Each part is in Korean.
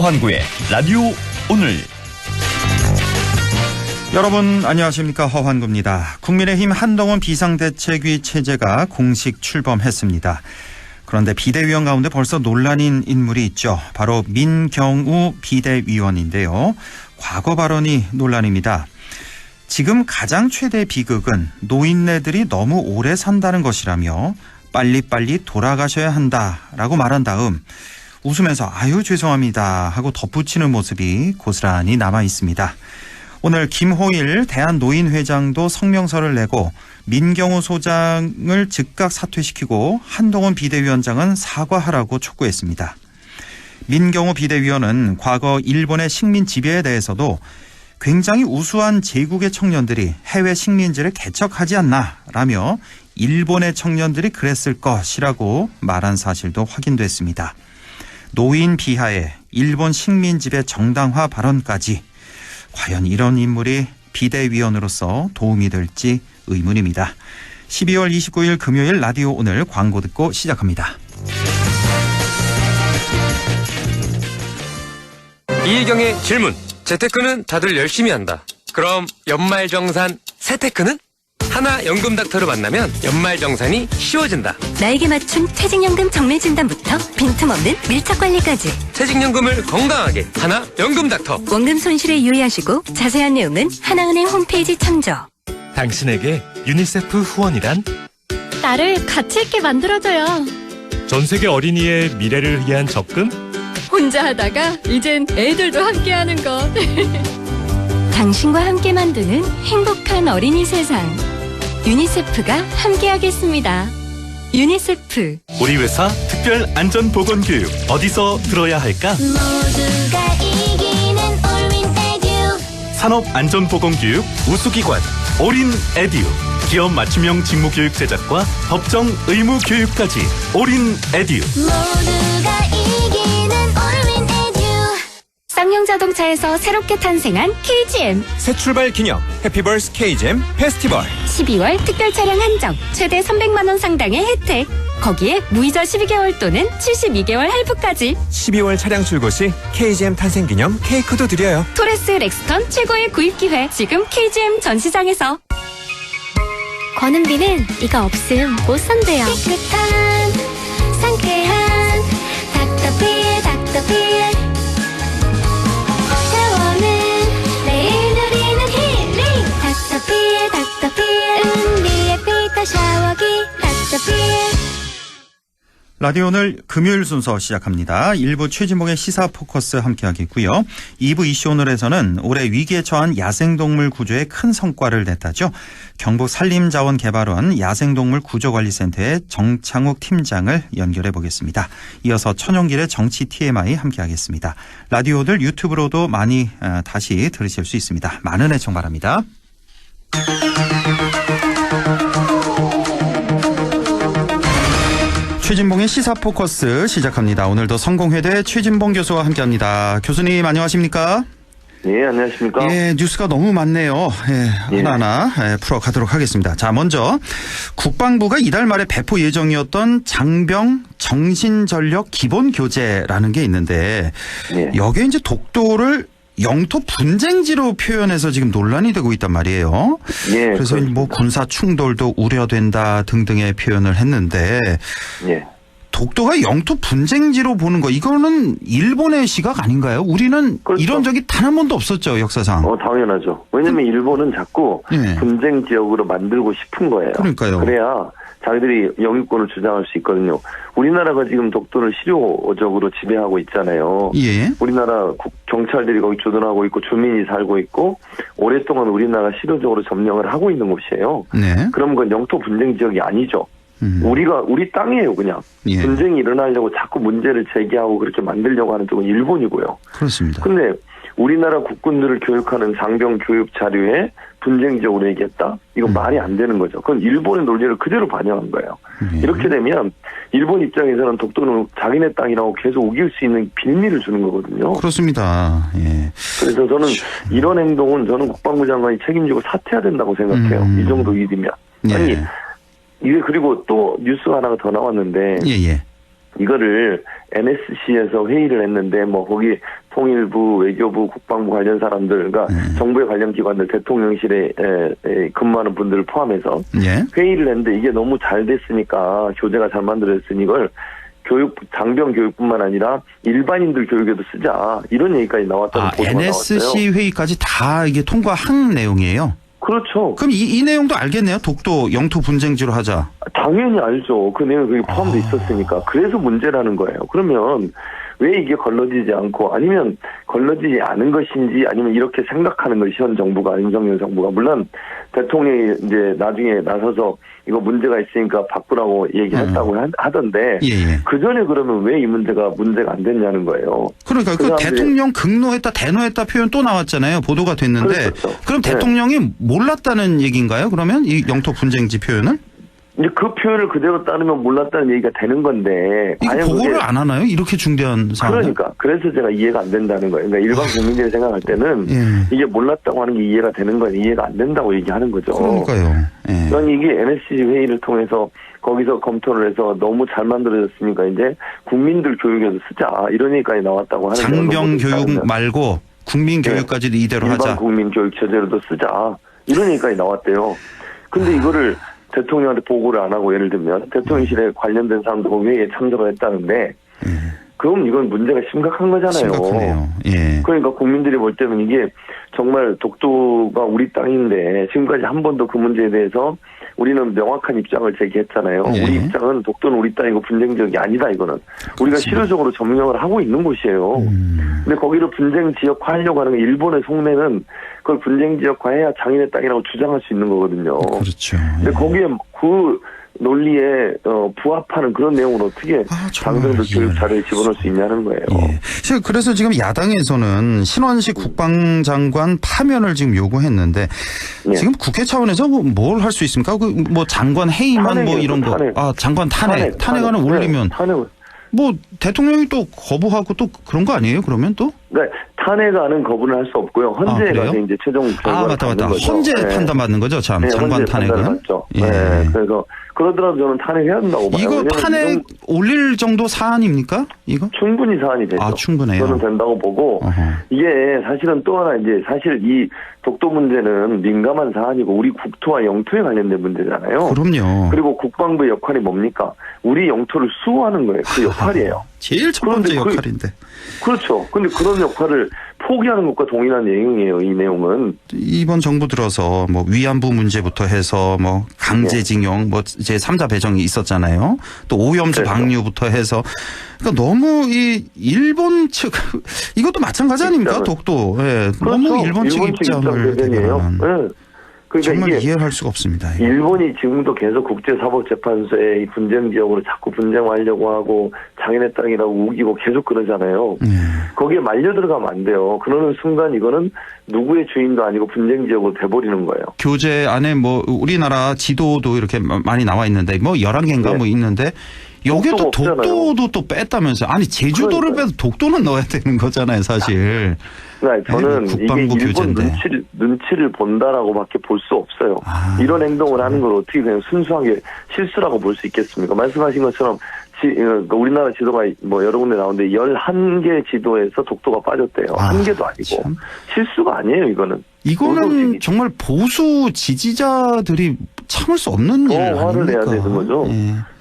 허환구의 라디오 오늘. 여러분 안녕하십니까, 허환구입니다. 국민의힘 한동훈 비상대책위 체제가 공식 출범했습니다. 그런데 비대위원 가운데 벌써 논란인 인물이 있죠. 바로 민경우 비대위원인데요. 과거 발언이 논란입니다. 지금 가장 최대 비극은 노인네들이 너무 오래 산다는 것이라며 빨리빨리 돌아가셔야 한다라고 말한 다음 웃으면서 아유 죄송합니다 하고 덧붙이는 모습이 고스란히 남아 있습니다. 오늘 김호일 대한노인회장도 성명서를 내고 민경우 소장을 즉각 사퇴시키고 한동훈 비대위원장은 사과하라고 촉구했습니다. 민경우 비대위원은 과거 일본의 식민 지배에 대해서도 굉장히 우수한 제국의 청년들이 해외 식민지를 개척하지 않나라며 일본의 청년들이 그랬을 것이라고 말한 사실도 확인됐습니다. 노인 비하의 일본 식민 지배 정당화 발언까지, 과연 이런 인물이 비대위원으로서 도움이 될지 의문입니다. 12월 29일 금요일 라디오 오늘 광고 듣고 시작합니다. 이희경의 질문. 재테크는 다들 열심히 한다. 그럼 연말정산 새테크는? 하나연금닥터를 만나면 연말정산이 쉬워진다. 나에게 맞춘 퇴직연금 정밀진단부터 빈틈없는 밀착관리까지. 퇴직연금을 건강하게 하나연금닥터. 원금 손실에 유의하시고 자세한 내용은 하나은행 홈페이지 참조. 당신에게 유니세프 후원이란? 나를 가치 있게 만들어줘요. 전세계 어린이의 미래를 위한 적금? 혼자 하다가 이젠 애들도 함께하는 것. 당신과 함께 만드는 행복한 어린이 세상. 유니세프가 함께하겠습니다. 유니세프. 우리 회사 특별 안전보건교육 어디서 들어야 할까? 모두가 이기는 올윈 에듀. 산업안전보건교육 우수기관 올인에듀. 기업 맞춤형 직무교육 제작과 법정 의무교육까지 올인에듀. 모두가 이기는 올윈 에듀. 쌍용자동차에서 새롭게 탄생한 KGM. 새 출발 기념 해피버스 KGM 페스티벌. 12월 특별 차량 한정 최대 300만 원 상당의 혜택. 거기에 무이자 12개월 또는 72개월 할부까지. 12월 차량 출고 시 KGM 탄생 기념 케이크도 드려요. 토레스 렉스턴 최고의 구입 기회. 지금 KGM 전시장에서. 권은비는 이거 없음 못 산대요. 깨끗한 상쾌한 닥터필 닥터필. 샤워는 매일 누리는 힐링. 닥터필 닥터필. 은비의 필터 샤워기 닥터필. 라디오 오늘 금요일 순서 시작합니다. 1부 최진봉의 시사 포커스 함께하겠고요. 2부 이슈 오늘에서는 올해 위기에 처한 야생동물 구조에 큰 성과를 냈다죠. 경북 산림자원개발원 야생동물 구조관리센터의 정창욱 팀장을 연결해 보겠습니다. 이어서 천용길의 정치 TMI 함께하겠습니다. 라디오 오늘 유튜브로도 많이 다시 들으실 수 있습니다. 많은 애청 바랍니다. 최진봉의 시사포커스 시작합니다. 오늘도 성공회대 최진봉 교수와 함께합니다. 교수님 안녕하십니까? 네, 안녕하십니까? 예, 뉴스가 너무 많네요. 예, 하나하나 풀어가도록 하겠습니다. 자, 먼저 국방부가 이달 말에 배포 예정이었던 장병 정신전력 기본교재라는 게 있는데 여기에 이제 독도를 영토 분쟁지로 표현해서 지금 논란이 되고 있단 말이에요. 예. 그래서 그렇습니다. 뭐 군사 충돌도 우려된다 등등의 표현을 했는데 예. 독도가 영토 분쟁지로 보는 거 이거는 일본의 시각 아닌가요? 우리는 그렇죠. 이런 적이 단 한 번도 없었죠, 역사상. 당연하죠. 왜냐면 일본은 자꾸 분쟁 지역으로 만들고 싶은 거예요. 그러니까요. 그래야 자기들이 영유권을 주장할 수 있거든요. 우리나라가 지금 독도를 실효적으로 지배하고 있잖아요. 예. 우리나라 경찰들이 거기 주둔하고 있고 주민이 살고 있고 오랫동안 우리나라가 실효적으로 점령을 하고 있는 곳이에요. 네. 그럼 그건 영토 분쟁 지역이 아니죠. 우리 땅이에요, 그냥. 예. 분쟁이 일어나려고 자꾸 문제를 제기하고 그렇게 만들려고 하는 쪽은 일본이고요. 그렇습니다. 근데 우리나라 국군들을 교육하는 장병 교육 자료에 분쟁 지역으로 얘기했다? 이건 말이 안 되는 거죠. 그건 일본의 논리를 그대로 반영한 거예요. 이렇게 되면 일본 입장에서는 독도는 자기네 땅이라고 계속 우길 수 있는 빌미를 주는 거거든요. 그렇습니다. 예. 그래서 저는 이런 행동은 저는 국방부 장관이 책임지고 사퇴해야 된다고 생각해요. 이 정도 일이면. 예. 아니 이게 그리고 또 뉴스가 하나가 더 나왔는데 예. 이거를 NSC에서 회의를 했는데 뭐 거기 통일부, 외교부, 국방부 관련 사람들, 그러니까 정부의 관련 기관들, 대통령실에 근무하는 분들을 포함해서 예. 회의를 했는데 이게 너무 잘 됐으니까 교재가 잘 만들어졌으니 이걸 장병 교육뿐만 아니라 일반인들 교육에도 쓰자 이런 얘기까지 나왔다는 보도가 NSC 나왔어요. 회의까지 다 이게 통과한 내용이에요. 그렇죠. 그럼 이 내용도 알겠네요. 독도 영토 분쟁지로 하자. 당연히 알죠. 그 내용이 거기 포함되어 있었으니까. 그래서 문제라는 거예요. 그러면 왜 이게 걸러지지 않고 아니면 걸러지지 않은 것인지 아니면 이렇게 생각하는 것이 현 정부가 윤석열 정부가 물론 대통령이 이제 나중에 나서서 이거 문제가 있으니까 바꾸라고 얘기했다고 하던데 예. 그 전에 그러면 왜 이 문제가 안 됐냐는 거예요. 그러니까 그 대통령 극노했다 대노했다 표현 또 나왔잖아요. 보도가 됐는데 그렇죠. 그럼 대통령이 몰랐다는 얘기인가요? 그러면 이 영토 분쟁지 표현을? 이제 그 표현을 그대로 따르면 몰랐다는 얘기가 되는 건데. 이거 보고를 안 하나요? 이렇게 중대한 상황. 그러니까. 그래서 제가 이해가 안 된다는 거예요. 그러니까 일반 국민들이 생각할 때는 이게 몰랐다고 하는 게 이해가 되는 건 이해가 안 된다고 얘기하는 거죠. 그러니까요. 예. 그러니까 이게 NSC 회의를 통해서 거기서 검토를 해서 너무 잘 만들어졌으니까 이제 국민들 교육에도 쓰자 이런 얘기까지 나왔다고 하는 거예요. 장병 교육 말고 국민 교육까지도 이대로 하자. 일반 국민 교육 제대로도 쓰자 이런 얘기까지 나왔대요. 근데 이거를 대통령한테 보고를 안 하고 예를 들면 대통령실에 관련된 사람도 회의에 참석을 했다는데 그럼 이건 문제가 심각한 거잖아요. 심각하네요. 예. 그러니까 국민들이 볼 때는 이게 정말 독도가 우리 땅인데 지금까지 한 번도 그 문제에 대해서 우리는 명확한 입장을 제기했잖아요. 예. 우리 입장은 독도는 우리 땅이고 분쟁 지역이 아니다 이거는. 우리가 실효적으로 점령을 하고 있는 곳이에요. 근데 거기를 분쟁 지역화하려고 하는 게 일본의 속내는 그걸 분쟁 지역화해야 장인의 땅이라고 주장할 수 있는 거거든요. 그렇죠. 근데 거기에 그 논리에 부합하는 그런 내용을 어떻게 장병들 교육 자료에 집어넣을 수 있냐는 거예요. 예. 그래서 지금 야당에서는 신원식 국방장관 파면을 지금 요구했는데 지금 국회 차원에서 뭘 할 수 있습니까? 그 뭐 장관 해임안 뭐 이런 거. 탄핵. 장관 탄핵안을 올리면 뭐 대통령이 또 거부하고 또 그런 거 아니에요? 그러면 또? 네, 탄핵안은 거부는 할 수 없고요. 헌재에 가서 이제 최종 결과를 맞다. 거죠. 헌재 판단 받는 거죠, 참. 네, 장관 탄핵은. 맞죠. 예. 네, 그래서 그러더라도 저는 탄핵해야 한다고 봐요. 이거 탄핵 올릴 정도 사안입니까? 이거? 충분히 사안이 되죠. 충분해요. 저는 된다고 보고 이게 사실은 또 하나 이제 사실 이 독도 문제는 민감한 사안이고 우리 국토와 영토에 관련된 문제잖아요. 그럼요. 그리고 국방부의 역할이 뭡니까? 우리 영토를 수호하는 거예요. 그 역할이에요. 제일 첫 번째 역할인데. 그렇죠. 근데 그런 역할을 포기하는 것과 동일한 내용이에요. 이 내용은. 이번 정부 들어서 뭐 위안부 문제부터 해서 뭐 강제징용 뭐 이제 3자 배정이 있었잖아요. 또 오염수 방류부터 해서 그러니까 너무 이 일본 측 이것도 마찬가지 아닙니까? 독도. 예. 그렇죠. 너무 일본 측 입장을 대변하는. 네. 그러니까 정말 이게 이해할 수가 없습니다. 일본이 지금도 계속 국제사법재판소에 이 분쟁 지역으로 자꾸 분쟁하려고 하고 장인의 땅이라고 우기고 계속 그러잖아요. 거기에 말려 들어가면 안 돼요. 그러는 순간 이거는 누구의 주인도 아니고 분쟁 지역으로 돼버리는 거예요. 교재 안에 뭐 우리나라 지도도 이렇게 많이 나와 있는데 뭐 11개인가 뭐 있는데 여기에 또 독도도 또 뺐다면서요. 아니 제주도를 빼도 독도는 넣어야 되는 거잖아요, 사실. 저는 국방부 이게 일본 교재인데. 눈치를 본다라고밖에 볼 수 없어요. 이런 행동을 하는 걸 어떻게 그냥 순수하게 실수라고 볼 수 있겠습니까? 말씀하신 것처럼 우리나라 지도가 뭐 여러 군데 나오는데 11개 지도에서 독도가 빠졌대요. 한 개도 아니고. 참. 실수가 아니에요, 이거는. 이거는 정말 보수 지지자들이 참을 수 없는 일 아닙니까? 화를 내야 되는 거죠.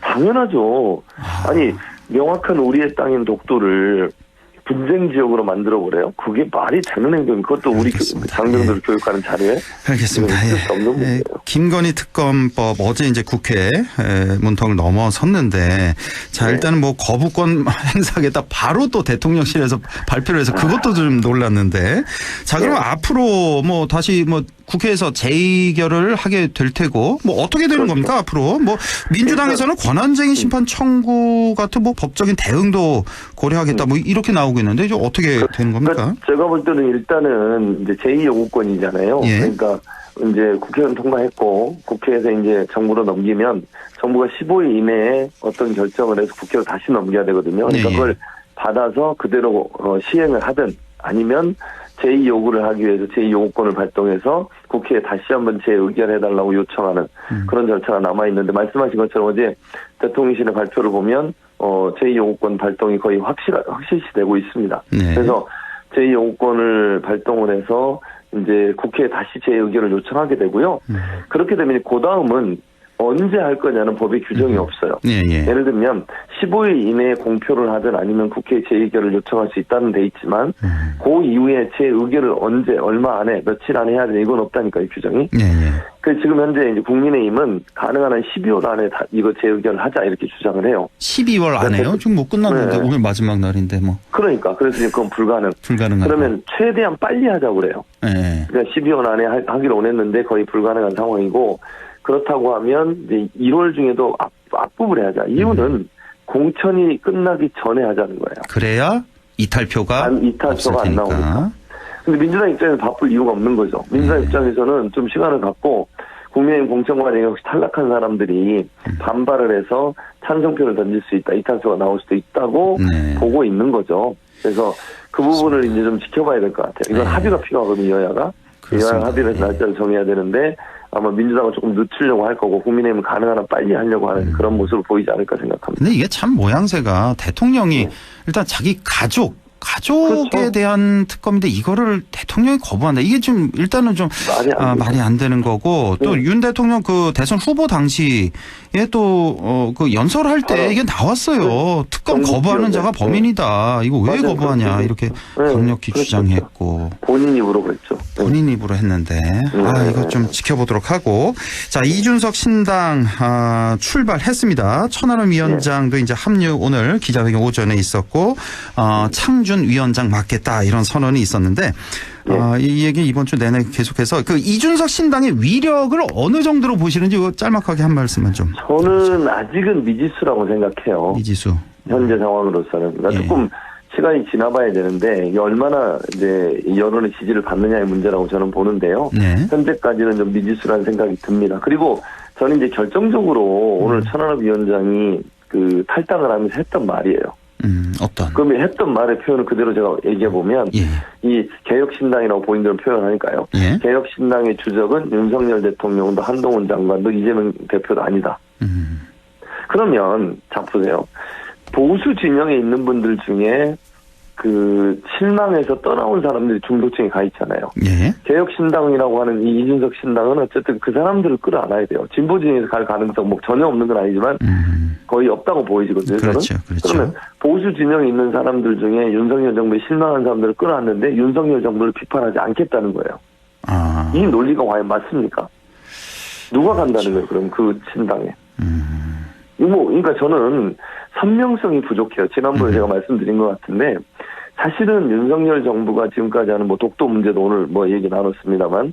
당연하죠. 아니 명확한 우리의 땅인 독도를 분쟁 지역으로 만들어버려요? 그게 말이 되는 행동이 그것도 우리 장병들을 교육하는 자료에? 알겠습니다. 김건희 특검법 어제 이제 국회 문턱을 넘어섰는데 자 일단은 뭐 거부권 행사하겠다 바로 또 대통령실에서 발표를 해서 그것도 좀 놀랐는데 자 그럼 앞으로 뭐 다시 뭐 국회에서 재의결을 하게 될 테고 뭐 어떻게 되는 겁니까 앞으로 뭐 민주당에서는 권한쟁의 심판 청구 같은 뭐 법적인 대응도 고려하겠다 뭐 이렇게 나오고 있는데 이제 어떻게 되는 겁니까? 제가 볼 때는 일단은 이제 제2요구권이잖아요. 그러니까 이제 국회의원 통과했고 국회에서 이제 정부로 넘기면 정부가 15일 이내에 어떤 결정을 해서 국회로 다시 넘겨야 되거든요. 그러니까 그걸 받아서 그대로 시행을 하든 아니면 제2요구를 하기 위해서 제2요구권을 발동해서 국회에 다시 한번 재의결해달라고 요청하는 그런 절차가 남아있는데 말씀하신 것처럼 어제 대통령실의 발표를 보면 제2요구권 발동이 거의 확실시되고 있습니다. 네. 그래서 제2요구권을 발동을 해서 이제 국회에 다시 제 의견을 요청하게 되고요. 그렇게 되면 그 다음은 언제 할 거냐는 법에 규정이 없어요. 예, 예. 예를 들면 15일 이내에 공표를 하든 아니면 국회에 제 의견을 요청할 수 있다는 데 있지만 그 이후에 제 의견을 언제 얼마 안에 며칠 안에 해야 되냐 이건 없다니까요 규정이. 예, 예. 그 지금 현재 이제 국민의힘은 가능한 한 12월 안에 다 이거 제 의견을 하자 이렇게 주장을 해요. 12월 안에요? 지금 뭐 끝났는데 네. 오늘 마지막 날인데 뭐. 그러니까 그래서 이제 그건 불가능하고. 그러면 최대한 빨리 하자고 그래요. 예. 그러니까 12월 안에 하기로 원했는데 거의 불가능한 상황이고 그렇다고 하면 이제 1월 중에도 앞부분에 하자. 이유는 공천이 끝나기 전에 하자는 거예요. 그래야 이탈표가 이탈표가 안 나오니까. 근데 민주당 입장에서 바쁠 이유가 없는 거죠. 민주당 입장에서는 좀 시간을 갖고 국민의힘 공천관에 역시 탈락한 사람들이 반발을 해서 찬성표를 던질 수 있다. 이탈표가 나올 수도 있다고 보고 있는 거죠. 그래서 그 부분을 이제 좀 지켜봐야 될 것 같아요. 이건 합의가 필요하거든요, 여야가. 여야가 합의를 해서 날짜를 정해야 되는데 아마 민주당은 조금 늦추려고 할 거고 국민의힘은 가능한 한 빨리 하려고 하는 그런 모습을 보이지 않을까 생각합니다. 근데 이게 참 모양새가 대통령이 일단 자기 가족에 그렇죠. 대한 특검인데 이거를 대통령이 거부한다. 이게 좀 일단은 좀 말이 안 되는 거고 또 윤 대통령 그 대선 후보 당시에 또 그 연설할 때 이게 나왔어요. 특검 거부하는 자가 범인이다. 이거 왜 거부하냐 이렇게 강력히 주장했고 본인 입으로 그랬죠. 본인 입으로 했는데 이거 좀 지켜보도록 하고 자 이준석 신당 출발했습니다. 천하람 위원장도 이제 합류 오늘 기자회견 오전에 있었고 창준 위원장 맡겠다 이런 선언이 있었는데 이 얘기 이번 주 내내 계속해서 그 이준석 신당의 위력을 어느 정도로 보시는지 짤막하게 한 말씀만 좀. 저는 아직은 미지수라고 생각해요. 미지수. 현재 상황으로서는. 그러니까 조금 시간이 지나봐야 되는데 이게 얼마나 이제 여론의 지지를 받느냐의 문제라고 저는 보는데요. 현재까지는 좀 미지수라는 생각이 듭니다. 그리고 저는 이제 결정적으로 오늘 천하람 위원장이 그 탈당을 하면서 했던 말이에요. 어떤? 그러면 했던 말의 표현을 그대로 제가 얘기해보면 이 개혁신당이라고 본인들은 표현하니까요. 개혁신당의 주적은 윤석열 대통령도 한동훈 장관도 이재명 대표도 아니다. 그러면 자 보세요. 보수 진영에 있는 분들 중에 그 실망해서 떠나온 사람들이 중도층에 가 있잖아요. 개혁신당이라고 하는 이 이준석 신당은 어쨌든 그 사람들을 끌어안아야 돼요. 진보 진영에서 갈 가능성 뭐 전혀 없는 건 아니지만 거의 없다고 보이거든요. 그렇죠. 그러면 보수 진영에 있는 사람들 중에 윤석열 정부에 실망한 사람들을 끌어안는데 윤석열 정부를 비판하지 않겠다는 거예요. 이 논리가 과연 맞습니까? 누가 간다는 거예요? 그럼 그 신당에. 그러니까 저는 선명성이 부족해요. 지난번에 제가 말씀드린 것 같은데 사실은 윤석열 정부가 지금까지 하는 뭐 독도 문제도 오늘 뭐 얘기 나눴습니다만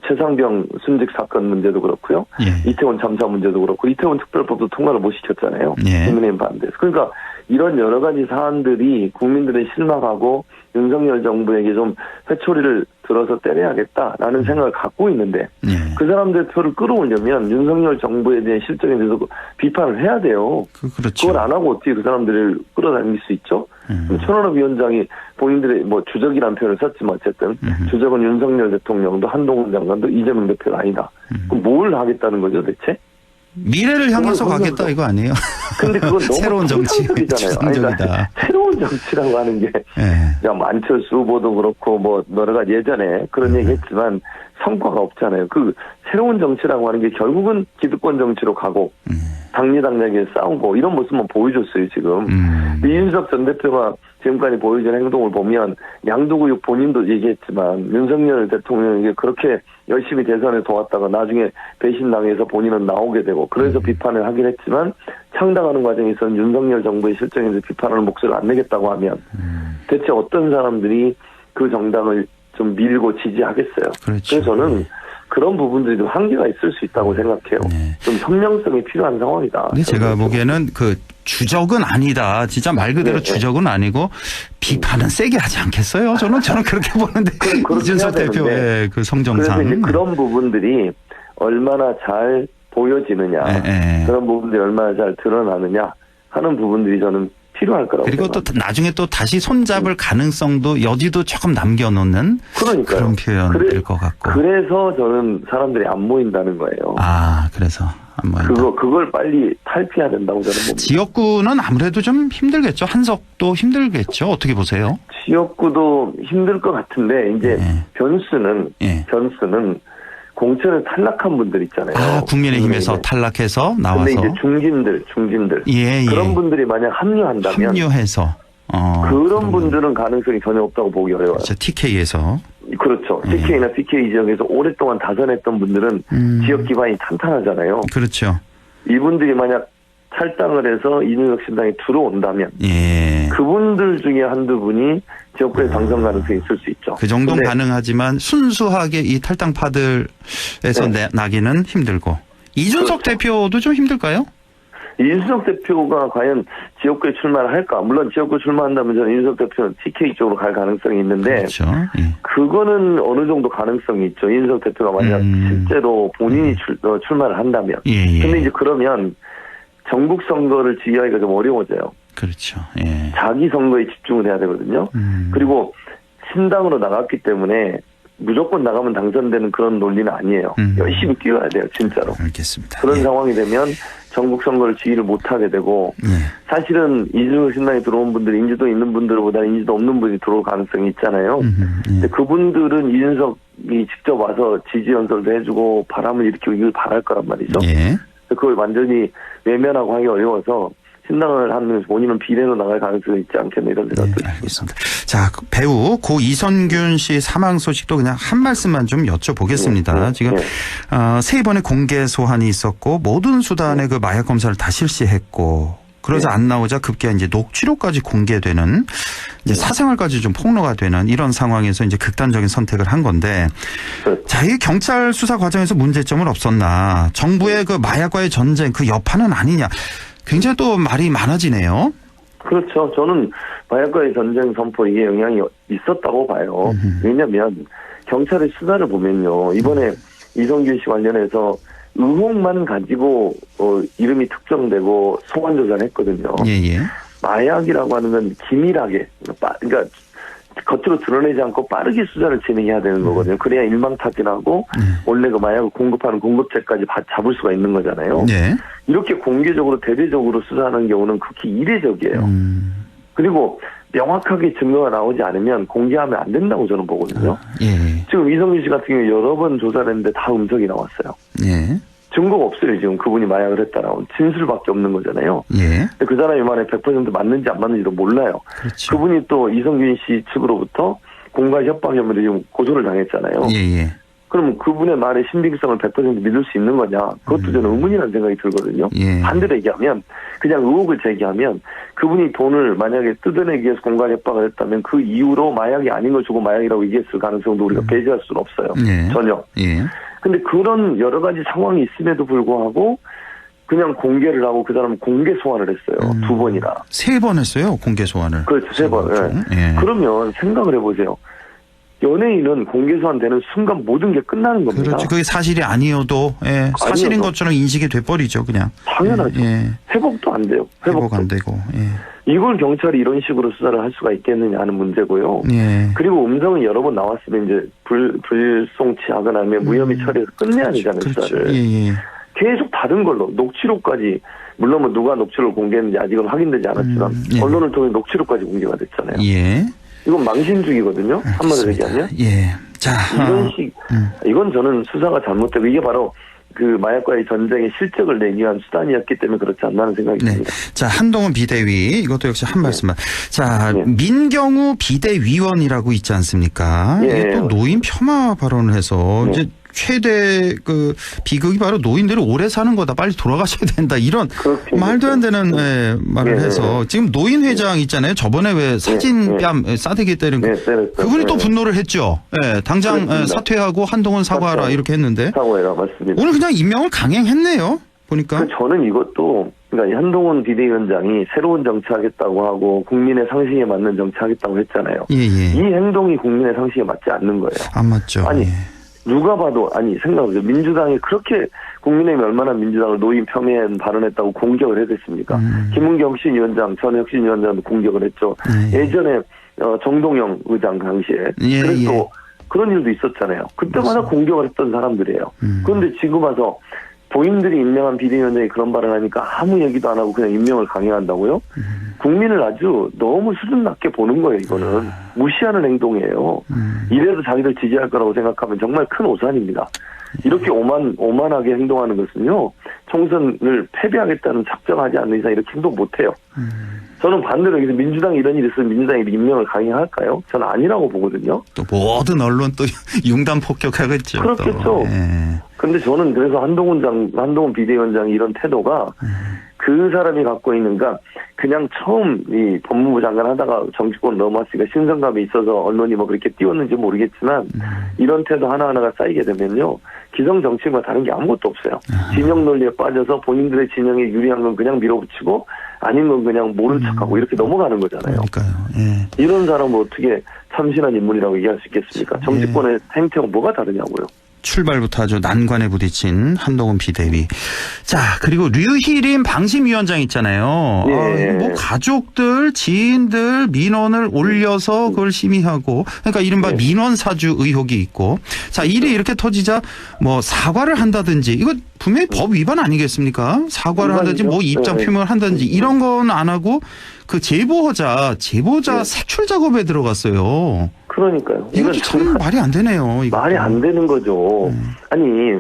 최상병 순직 사건 문제도 그렇고요. 이태원 참사 문제도 그렇고 이태원 특별법도 통과를 못 시켰잖아요. 국민의힘 반대해서. 그러니까 이런 여러 가지 사안들이 국민들의 실망하고 윤석열 정부에게 좀 회초리를 들어서 때려야겠다라는 생각을 갖고 있는데 그 사람들 표를 끌어오려면 윤석열 정부에 대한 실정에 대해서 비판을 해야 돼요. 그걸 안 하고 어떻게 그 사람들을 끌어다닐 수 있죠? 천하람 위원장이 본인들의 뭐 주적이라는 표현을 썼지만 어쨌든 주적은 윤석열 대통령도 한동훈 장관도 이재명 대표가 아니다. 그럼 뭘 하겠다는 거죠 대체? 미래를 향해서 가겠다 이거 아니에요? 근데 그건 너무 새로운 정치, 그러니까 새로운 정치라고 하는 게 그냥 안철수 후보도 그렇고 뭐 여러 가지 예전에 그런 얘기했지만 성과가 없잖아요. 그 새로운 정치라고 하는 게 결국은 기득권 정치로 가고 당리당략에 싸우고 이런 모습만 보여줬어요 지금. 이준석 전 대표가 지금까지 보여준 행동을 보면 양도구육 본인도 얘기했지만 윤석열 대통령에게 그렇게 열심히 대선에 도왔다가 나중에 배신당해서 본인은 나오게 되고 그래서 비판을 하긴 했지만 창당하는 과정에서는 윤석열 정부의 실정에 대해서 비판하는 목소리를 안 내겠다고 하면 대체 어떤 사람들이 그 정당을 좀 밀고 지지하겠어요. 그래서 저는 그런 부분들이 좀 한계가 있을 수 있다고 생각해요. 좀 선명성이 필요한 상황이다. 근데 제가 보기에는 그 주적은 아니다. 진짜 말 그대로 주적은 아니고 비판은 세게 하지 않겠어요? 저는 그렇게 보는데 이준석 대표의 그 성정상. 그래서 이제 그런 부분들이 얼마나 잘 보여지느냐, 그런 부분들이 얼마나 잘 드러나느냐 하는 부분들이 저는 필요할 거라고. 그리고 또 생각합니다. 나중에 또 다시 손잡을 가능성도 여지도 조금 남겨놓는 그러니까요. 그런 표현일 것 같고. 그래서 저는 사람들이 안 모인다는 거예요. 아, 그래서 안 모인다. 그걸 빨리 탈피해야 된다고 저는 봅니다. 지역구는 아무래도 좀 힘들겠죠. 한석도 힘들겠죠. 어떻게 보세요? 지역구도 힘들 것 같은데 이제 예. 변수는 공천을 탈락한 분들 있잖아요. 아, 국민의힘에서 탈락해서 나와서. 근데 이제 중진들 예, 그런 분들이 만약 합류한다면 합류해서 그런 분들은 가능성이 전혀 없다고 보기 어려워요. 그렇죠. TK에서. 그렇죠. TK나 PK 지역에서 오랫동안 다선했던 분들은 지역 기반이 탄탄하잖아요. 그렇죠. 이분들이 만약 탈당을 해서 이준석 신당에 들어온다면 예. 그분들 중에 한두 분이 지역구에 당선 가능성이 있을 수 있죠. 그 정도는 근데 가능하지만 순수하게 이 탈당파들에서 나기는 힘들고. 이준석 그렇죠. 대표도 좀 힘들까요? 이준석 대표가 과연 지역구에 출마를 할까? 물론 지역구에 출마한다면 저는 이준석 대표는 TK 쪽으로 갈 가능성이 있는데 그렇죠. 예. 그거는 어느 정도 가능성이 있죠. 이준석 대표가 만약 실제로 본인이 출마를 한다면. 예. 근데 이제 그러면 전국 선거를 지휘하기가 좀 어려워져요. 그렇죠. 예. 자기 선거에 집중을 해야 되거든요. 그리고 신당으로 나갔기 때문에 무조건 나가면 당선되는 그런 논리는 아니에요. 열심히 뛰어야 돼요, 진짜로. 알겠습니다. 그런 예. 상황이 되면 전국 선거를 지휘를 못하게 되고 사실은 이준석 신당에 들어온 분들이 인지도 있는 분들보다는 인지도 없는 분이 들어올 가능성이 있잖아요. 근데 그분들은 이준석이 직접 와서 지지 연설도 해주고 바람을 일으키고 이걸 바랄 거란 말이죠. 예. 그걸 완전히 외면하고 하기 어려워서 신당을 하면서 본인은 비례로 나갈 가능성이 있지 않겠나 이런 생각도 있습니다. 알겠습니다. 자, 배우 고 이선균 씨 사망 소식도 그냥 한 말씀만 좀 여쭤보겠습니다. 지금 3번의 공개 소환이 있었고 모든 수단의 그 마약 검사를 다 실시했고 그러자 안 나오자 급기야 이제 녹취록까지 공개되는 이제 사생활까지 좀 폭로가 되는 이런 상황에서 이제 극단적인 선택을 한 건데 자, 이 경찰 수사 과정에서 문제점은 없었나? 정부의 그 마약과의 전쟁 그 여파는 아니냐? 굉장히 또 말이 많아지네요. 그렇죠. 저는 마약과의 전쟁 선포 이게 영향이 있었다고 봐요. 왜냐하면 경찰의 수사를 보면요. 이번에 이성균 씨 관련해서 의혹만 가지고 이름이 특정되고 소환 조사를 했거든요. 예. 마약이라고 하는 건 기밀하게 그러니까 겉으로 드러내지 않고 빠르게 수사를 진행해야 되는 거거든요. 그래야 일망타진하고 원래 그 마약을 공급하는 공급체까지 잡을 수가 있는 거잖아요. 네. 이렇게 공개적으로 대대적으로 수사하는 경우는 극히 이례적이에요. 그리고 명확하게 증거가 나오지 않으면 공개하면 안 된다고 저는 보거든요. 예. 지금 이성균 씨 같은 경우에 여러 번 조사를 했는데 다 음성이 나왔어요. 예. 증거가 없어요. 지금 그분이 마약을 했다라고 진술밖에 없는 거잖아요. 예. 근데 그 사람이 만약에 100% 맞는지 안 맞는지도 몰라요. 그렇죠. 그분이 또 이성균 씨 측으로부터 공갈 협박 혐의로 지금 고소를 당했잖아요. 예. 그럼 그분의 말의 신빙성을 100% 믿을 수 있는 거냐? 그것도 저는 의문이라는 생각이 들거든요. 예. 반대로 얘기하면 그냥 의혹을 제기하면 그분이 돈을 만약에 뜯어내기 위해서 공갈 협박을 했다면 그 이후로 마약이 아닌 걸 주고 마약이라고 얘기했을 가능성도 우리가 배제할 수는 없어요. 예. 전혀. 예. 근데 그런 여러 가지 상황이 있음에도 불구하고 그냥 공개를 하고 그 사람은 공개 소환을 했어요. 2번이나. 3번 했어요. 공개 소환을. 그렇죠. 3번. 예. 그러면 생각을 해보세요. 연예인은 공개 소환되는 순간 모든 게 끝나는 겁니다. 그렇죠. 그게 사실이 아니어도 사실인 아니어도. 것처럼 인식이 돼버리죠. 그냥. 당연하죠. 예. 회복도 안 돼요. 회복 안 되고. 예. 이걸 경찰이 이런 식으로 수사를 할 수가 있겠느냐 하는 문제고요. 예. 그리고 음성은 여러 번 나왔으면 이제 불송치하거나 하면 무혐의 처리해서 끝내야 되잖아요. 수사를. 예. 계속 다른 걸로 녹취록까지 물론 뭐 누가 녹취록을 공개했는지 아직은 확인되지 않았지만 예. 언론을 통해 녹취록까지 공개가 됐잖아요. 예. 이건 망신주기거든요. 한마디로 얘기하면. 예. 자. 이런 이건 저는 수사가 잘못되고 이게 바로 그 마약과의 전쟁의 실적을 내기 위한 수단이었기 때문에 그렇지 않나 하는 생각이 듭니다. 자, 한동훈 비대위 이것도 역시 한 말씀만. 자, 네. 민경우 비대위원이라고 있지 않습니까? 예. 이게 또 노인 폄하 발언을 해서 이제 최대 그 비극이 바로 노인들이 오래 사는 거다. 빨리 돌아가셔야 된다. 이런 말도 안 되는 말을 해서 지금 노인 회장 있잖아요. 저번에 왜 사진 뺨 싸대기 때린 거. 그분이 또 분노를 했죠. 당장 그렇습니다. 사퇴하고 한동훈 사과하라 이렇게 했는데 사과해라 맞습니다. 오늘 그냥 임명을 강행했네요. 보니까. 저는 이것도 그러니까 한동훈 비대위원장이 새로운 정치하겠다고 하고 국민의 상식에 맞는 정치하겠다고 했잖아요. 예. 이 행동이 국민의 상식에 맞지 않는 거예요. 안 맞죠. 아니 예. 누가 봐도 아니 생각해보세요. 민주당이 그렇게 국민의힘이 얼마나 민주당을 노인 폄훼한 발언했다고 공격을 해댔습니까? 김은경 혁신위원장 전 혁신위원장도 공격을 했죠. 예전에 정동영 의장 당시에 그래서 그런 일도 있었잖아요. 그때마다 공격을 했던 사람들이에요. 그런데 지금 와서 본인들이 임명한 비대위원장이 그런 발언하니까 아무 얘기도 안 하고 그냥 임명을 강행한다고요? 국민을 아주 너무 수준 낮게 보는 거예요. 이거는 무시하는 행동이에요. 이래도 자기들 지지할 거라고 생각하면 정말 큰 오산입니다. 이렇게 오만하게 행동하는 것은요, 총선을 패배하겠다는 작정하지 않는 이상 이렇게 행동 못해요. 저는 반대로 여기서 민주당이 이런 일이 있으면 민주당이 임명을 강행할까요? 저는 아니라고 보거든요. 또 모든 언론 또 융단 폭격하겠죠. 그렇겠죠. 근데 저는 그래서 한동훈 비대위원장이 이런 태도가 그 사람이 갖고 있는가, 그냥 처음 이 법무부 장관 하다가 정치권 넘어왔으니까 신선감이 있어서 언론이 뭐 그렇게 띄웠는지 모르겠지만 이런 태도 하나하나가 쌓이게 되면요, 기성 정치인과 다른 게 아무것도 없어요. 진영 논리에 빠져서 본인들의 진영에 유리한 건 그냥 밀어붙이고 아닌 건 그냥 모른 척하고 이렇게 넘어가는 거잖아요. 그러니까요. 이런 사람을 어떻게 참신한 인물이라고 얘기할 수 있겠습니까? 정치권의 행태가 뭐가 다르냐고요. 출발부터 아주 난관에 부딪힌 한동훈 비대위. 자, 그리고 류희림 방심위원장 있잖아요. 뭐 가족들, 지인들 민원을 올려서 그걸 심의하고, 그러니까 이른바 민원사주 의혹이 있고, 자, 일이 이렇게 터지자 뭐 사과를 한다든지, 이거 분명히 법 위반 아니겠습니까? 사과를 한다든지 뭐 입장 표명을 한다든지 이런 건 안 하고 그 제보자 색출 작업에 들어갔어요. 그러니까요. 이것도 참 말이 안 되네요. 이것도. 말이 안 되는 거죠. 아니,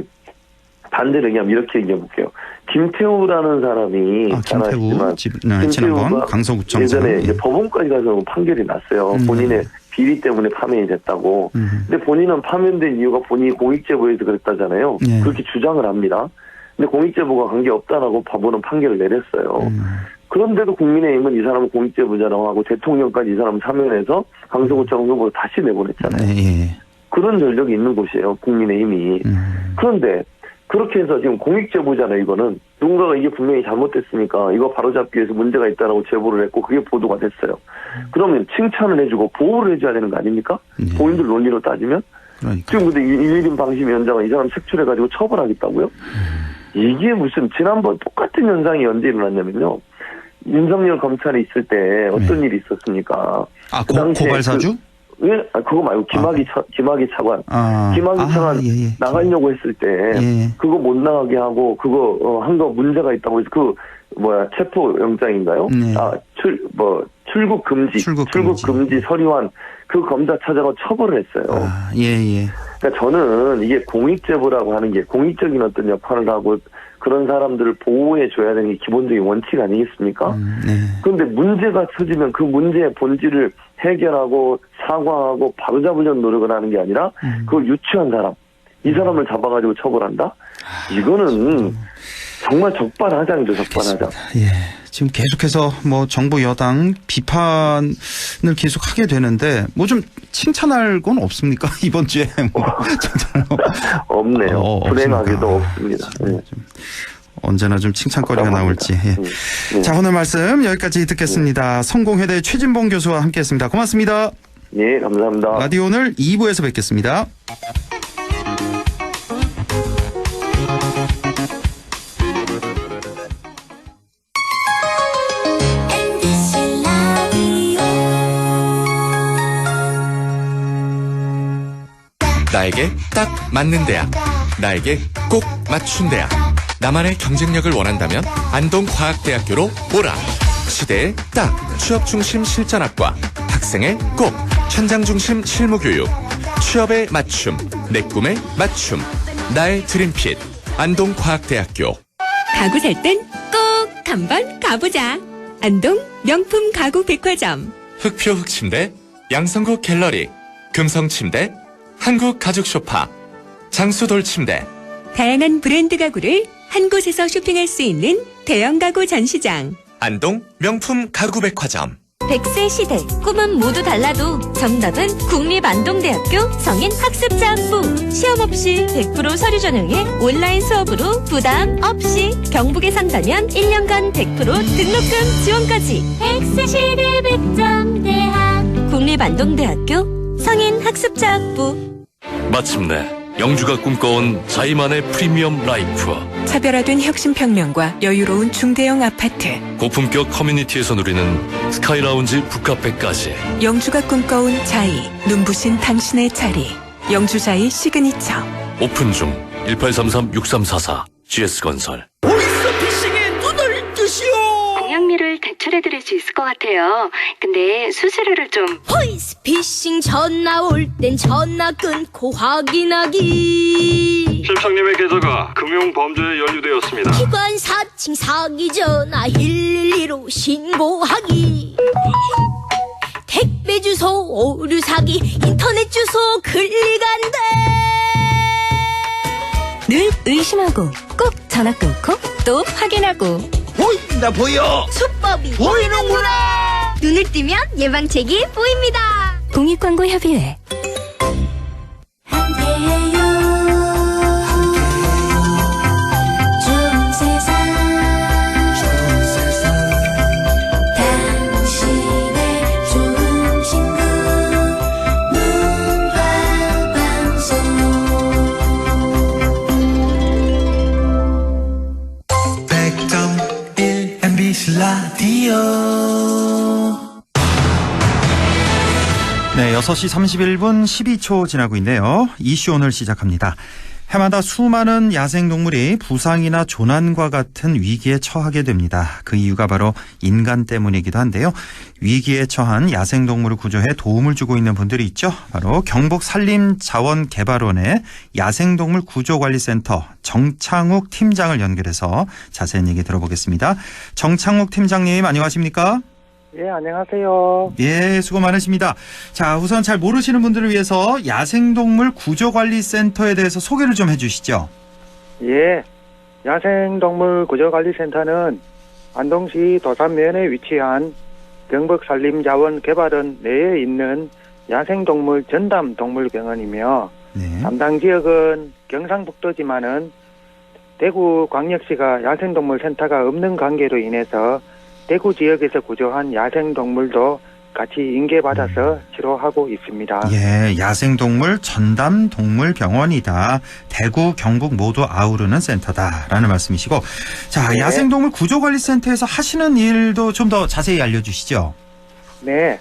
반대로 얘기하면 이렇게 얘기해 볼게요. 김태우라는 사람이 김태우 지난번 강서구청 예전에 이제 법원까지 가서 판결이 났어요. 본인의 비리 때문에 파면이 됐다고. 근데 본인은 파면된 이유가 본인이 공익제보에서 그랬다잖아요. 그렇게 주장을 합니다. 근데 공익제보가 관계없다라고 법원은 판결을 내렸어요. 그런데도 국민의힘은 이 사람을 공익제보자라고 하고 대통령까지 이 사람 사면해서 강서구청 후보로 다시 내보냈잖아요. 그런 전력이 있는 곳이에요, 국민의힘이. 그런데 그렇게 해서 지금 공익제보잖아요, 이거는. 누군가가 이게 분명히 잘못됐으니까 이거 바로잡기 위해서 문제가 있다라고 제보를 했고 그게 보도가 됐어요. 그러면 칭찬을 해주고 보호를 해줘야 되는 거 아닙니까? 본인들 논리로 따지면? 그러니까. 지금 근데 류희림 방심위원장은 이 사람 색출해가지고 처벌하겠다고요? 이게 무슨 지난번 똑같은 현상이 언제 일어났냐면요. 윤석열 검찰이 있을 때 어떤 일이 있었습니까? 그 당시에 고발사주? 그거 말고 김학의 차관. 김학의 차관 나가려고 했을 때 그거 못 나가게 하고 그거 한 거 문제가 있다고 해서 체포 영장인가요? 출국 금지 서류한 그 검사 찾아가 처벌을 했어요. 그러니까 저는 이게 공익제보라고 하는 게 공익적인 어떤 역할을 하고 그런 사람들을 보호해 줘야 되는 게 기본적인 원칙 아니겠습니까? 그런데 문제가 터지면 그 문제의 본질을 해결하고 사과하고 바로잡으려는 노력을 하는 게 아니라 그걸 유추한 사람, 이 사람을 잡아가지고 처벌한다? 이거는 정말 적반하장이죠, 적반하장. 지금 계속해서 뭐 정부 여당 비판을 계속 하게 되는데 뭐 좀 칭찬할 건 없습니까? 이번 주에 없네요. 불행하게도 없습니다. 언제나 좀 칭찬거리가 나올지. 자, 오늘 말씀 여기까지 듣겠습니다. 성공회대 최진봉 교수와 함께했습니다. 고맙습니다. 네, 감사합니다. 라디오 오늘 2부에서 뵙겠습니다. 나에게 딱 맞는 대학, 나에게 꼭 맞춘 대학. 나만의 경쟁력을 원한다면 안동과학대학교로 오라. 시대에 딱 취업 중심 실전학과, 학생의 꼭 현장 중심 실무 교육, 취업에 맞춤, 내 꿈에 맞춤, 나의 드림핏 안동과학대학교. 가구 살 땐 꼭 한번 가보자. 안동 명품 가구 백화점. 흑표 흑침대, 양성국 갤러리, 금성침대, 한국가죽소파, 장수돌침대. 다양한 브랜드 가구를 한 곳에서 쇼핑할 수 있는 대형 가구 전시장. 안동 명품 가구백화점. 100세 시대 꿈은 모두 달라도 정답은 국립안동대학교 성인학습자학부. 시험 없이 100% 서류 전형에 온라인 수업으로 부담 없이 경북에 산다면 1년간 100% 등록금 지원까지. 100세 시대 100점 대학 국립안동대학교 성인학습자학부. 마침내 영주가 꿈꿔온 자이만의 프리미엄 라이프. 차별화된 혁신평면과 여유로운 중대형 아파트. 고품격 커뮤니티에서 누리는 스카이라운지 북카페까지. 영주가 꿈꿔온 자이, 눈부신 당신의 자리. 영주자이 시그니처. 오픈 중 1833-6344 GS건설. 보이스피싱에 눈을 뜨시오. 공약미를 대출해드릴 수 있을 것 같아요. 근데 수수료를 좀. 보이스피싱 전화 올 땐 전화 끊고 확인하기. 심상님의 계좌가 금융범죄에 연루되었습니다. 기관 사칭 사기 전화 112로 신고하기. 택배 주소 오류 사기, 인터넷 주소 클릭한대. 늘 의심하고 꼭 전화 끊고 또 확인하고. 보인다 보여. 수법이 보이는구나. 눈을 뜨면 예방책이 보입니다. 공익광고협의회. 네, 6시 31분 12초 지나고 있네요. 이슈 오늘 시작합니다. 해마다 수많은 야생동물이 부상이나 조난과 같은 위기에 처하게 됩니다. 그 이유가 바로 인간 때문이기도 한데요. 위기에 처한 야생동물을 구조해 도움을 주고 있는 분들이 있죠. 바로 경북산림자원개발원의 야생동물 구조관리센터 정창욱 팀장을 연결해서 자세한 얘기 들어보겠습니다. 정창욱 팀장님 안녕하십니까? 예, 안녕하세요. 예, 수고 많으십니다. 자, 우선 잘 모르시는 분들을 위해서 야생동물 구조관리센터에 대해서 소개를 좀 해주시죠. 예, 야생동물 구조관리센터는 안동시 도산면에 위치한 경북산림자원개발원 내에 있는 야생동물 전담동물병원이며 담당 지역은 경상북도지만은 대구광역시가 야생동물센터가 없는 관계로 인해서 대구 지역에서 구조한 야생동물도 같이 인계받아서 치료하고 있습니다. 예, 야생동물 전담동물병원이다. 대구, 경북 모두 아우르는 센터다라는 말씀이시고, 자, 네. 야생동물 구조관리센터에서 하시는 일도 좀 더 자세히 알려주시죠. 네,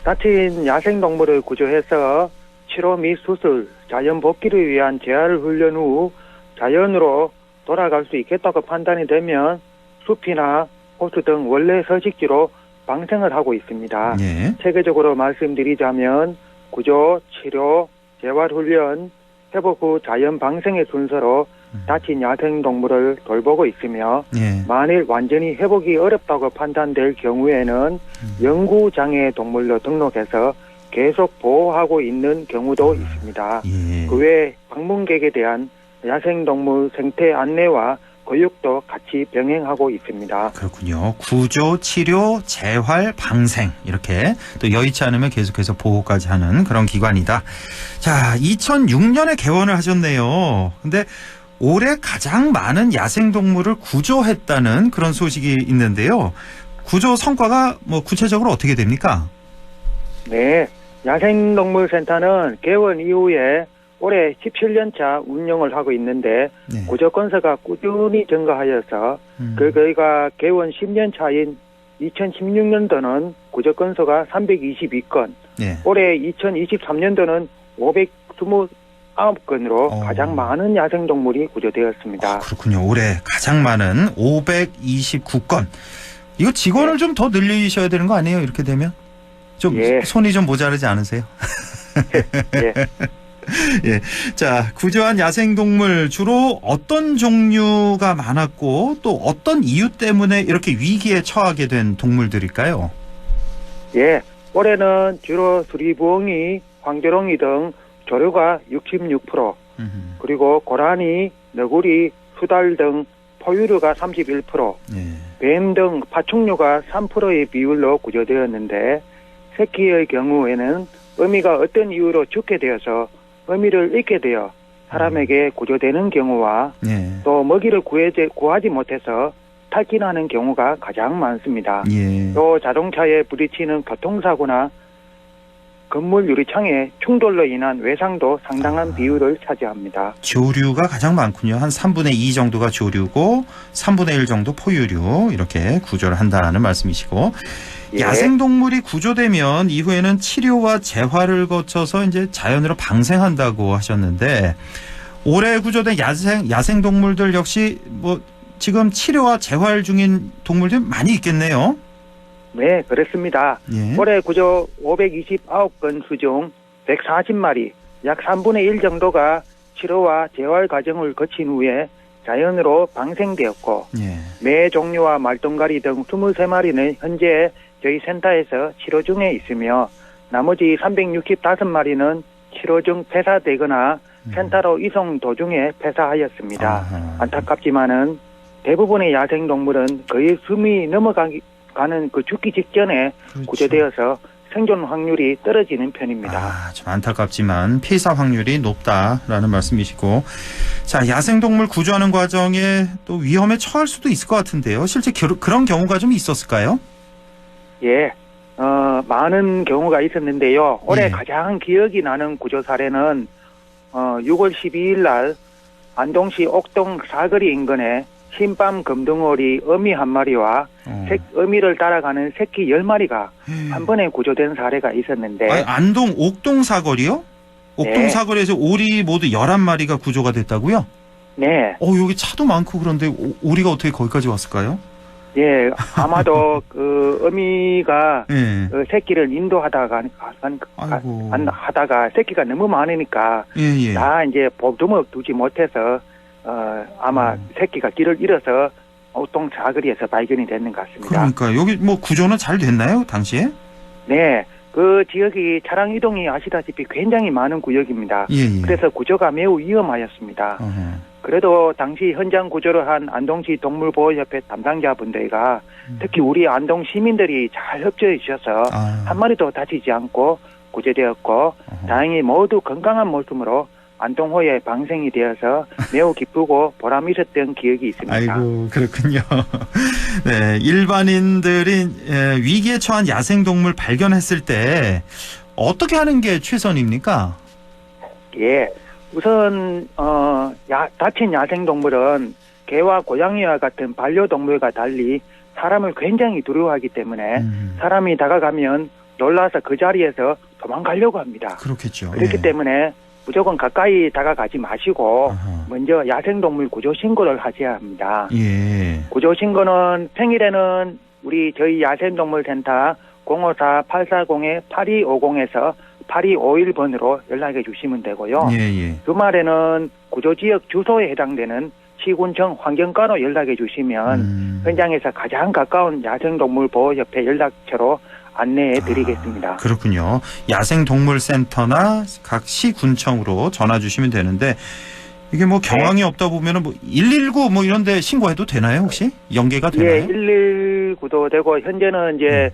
다친 야생동물을 구조해서 치료 및 수술, 자연 복귀를 위한 재활 훈련 후 자연으로 돌아갈 수 있겠다고 판단이 되면 숲이나 호수 등 원래 서식지로 방생을 하고 있습니다. 예. 체계적으로 말씀드리자면 구조, 치료, 재활훈련, 회복 후 자연 방생의 순서로 다친 야생동물을 돌보고 있으며 예. 만일 완전히 회복이 어렵다고 판단될 경우에는 영구장애 동물로 등록해서 계속 보호하고 있는 경우도 있습니다. 예. 그 외 방문객에 대한 야생동물 생태 안내와 교육도 같이 병행하고 있습니다. 그렇군요. 구조, 치료, 재활, 방생 이렇게 또 여의치 않으면 계속해서 보호까지 하는 그런 기관이다. 자, 2006년에 개원을 하셨네요. 근데 올해 가장 많은 야생동물을 구조했다는 그런 소식이 있는데요. 구조 성과가 뭐 구체적으로 어떻게 됩니까? 네, 야생동물센터는 개원 이후에 올해 17년차 운영을 하고 있는데 네. 구조 건수가 꾸준히 증가하여서 저희가 개원 10년 차인 2016년도는 구조 건수가 322건, 네. 올해 2023년도는 529건으로 가장 많은 야생동물이 구조되었습니다. 그렇군요. 올해 가장 많은 529건. 이거 직원을 좀 더 늘리셔야 되는 거 아니에요? 이렇게 되면? 좀 손이 좀 모자르지 않으세요? 예. 예. 자, 구조한 야생동물 주로 어떤 종류가 많았고 또 어떤 이유 때문에 이렇게 위기에 처하게 된 동물들일까요? 예. 올해는 주로 수리부엉이, 황조롱이 등 조류가 66%, 그리고 고라니, 너구리, 수달 등 포유류가 31%, 뱀 등 파충류가 3%의 비율로 구조되었는데 새끼의 경우에는 어미가 어떤 이유로 죽게 되어서 어미를 잃게 되어 사람에게 구조되는 경우와 또 먹이를 구하지 못해서 탈진하는 경우가 가장 많습니다. 또 자동차에 부딪히는 교통사고나 건물 유리창의 충돌로 인한 외상도 상당한 비율을 차지합니다. 조류가 가장 많군요. 한 3분의 2 정도가 조류고 3분의 1 정도 포유류 이렇게 구조를 한다는 말씀이시고 예. 야생동물이 구조되면 이후에는 치료와 재활을 거쳐서 이제 자연으로 방생한다고 하셨는데 올해 구조된 야생동물들 역시 뭐 지금 치료와 재활 중인 동물들 많이 있겠네요. 네, 그렇습니다. 예. 올해 구조 529건수 중 140마리, 약 3분의 1 정도가 치료와 재활 과정을 거친 후에 자연으로 방생되었고 예. 매 종류와 말똥가리 등 23마리는 현재 저희 센터에서 치료 중에 있으며 나머지 365마리는 치료 중 폐사되거나 센터로 이송 도중에 폐사하였습니다. 아하. 안타깝지만은 대부분의 야생동물은 거의 숨이 넘어가는 그 죽기 직전에 그렇죠. 구조되어서 생존 확률이 떨어지는 편입니다. 아, 좀 안타깝지만 폐사 확률이 높다라는 말씀이시고 자 야생동물 구조하는 과정에 또 위험에 처할 수도 있을 것 같은데요. 실제 그런 경우가 좀 있었을까요? 예, 많은 경우가 있었는데요. 올해 예. 가장 기억이 나는 구조 사례는 6월 12일 날 안동시 옥동 사거리 인근에 흰밤 금등어리 어미 한 마리와 어미를 따라가는 새끼 10마리가 한 번에 구조된 사례가 있었는데 아니, 안동 옥동 사거리요? 옥동 네. 사거리에서 오리 모두 11마리가 구조가 됐다고요? 네. 여기 차도 많고 그런데 오리가 어떻게 거기까지 왔을까요? 예, 아마도 그 어미가 예. 그 새끼를 인도하다가 하다가 새끼가 너무 많으니까 예. 다 이제 보듬어 두지 못해서 아마 새끼가 길을 잃어서 옥동 사거리에서 발견이 됐는 것 같습니다. 그러니까 여기 뭐 구조는 잘 됐나요 당시에? 네, 그 지역이 차량 이동이 아시다시피 굉장히 많은 구역입니다. 예. 그래서 구조가 매우 위험하였습니다. 그래도 당시 현장 구조를 한 안동시 동물보호협회 담당자분들과 특히 우리 안동 시민들이 잘 협조해 주셔서 한 마리도 다치지 않고 구조되었고 다행히 모두 건강한 모습으로 안동호에 방생이 되어서 매우 기쁘고 보람 있었던 기억이 있습니다. 아이고 그렇군요. 네, 일반인들이 위기에 처한 야생동물 발견했을 때 어떻게 하는 게 최선입니까? 예, 우선 다친 야생동물은 개와 고양이와 같은 반려동물과 달리 사람을 굉장히 두려워하기 때문에 사람이 다가가면 놀라서 그 자리에서 도망가려고 합니다. 그렇겠죠. 그렇기 예. 때문에 무조건 가까이 다가가지 마시고 먼저 야생동물 구조 신고를 하셔야 합니다. 예. 구조 신고는 평일에는 저희 야생동물센터 054-840-8250에서 8251번으로 연락해 주시면 되고요. 예. 주말에는 구조지역 주소에 해당되는 시군청 환경과로 연락해 주시면 현장에서 가장 가까운 야생동물보호협회 연락처로 안내해 드리겠습니다. 그렇군요. 야생동물센터나 각 시군청으로 전화 주시면 되는데 이게 뭐 경황이 없다 보면은 뭐 119 뭐 이런 데 신고해도 되나요, 혹시? 연계가 되나요? 예, 119도 되고 현재는 이제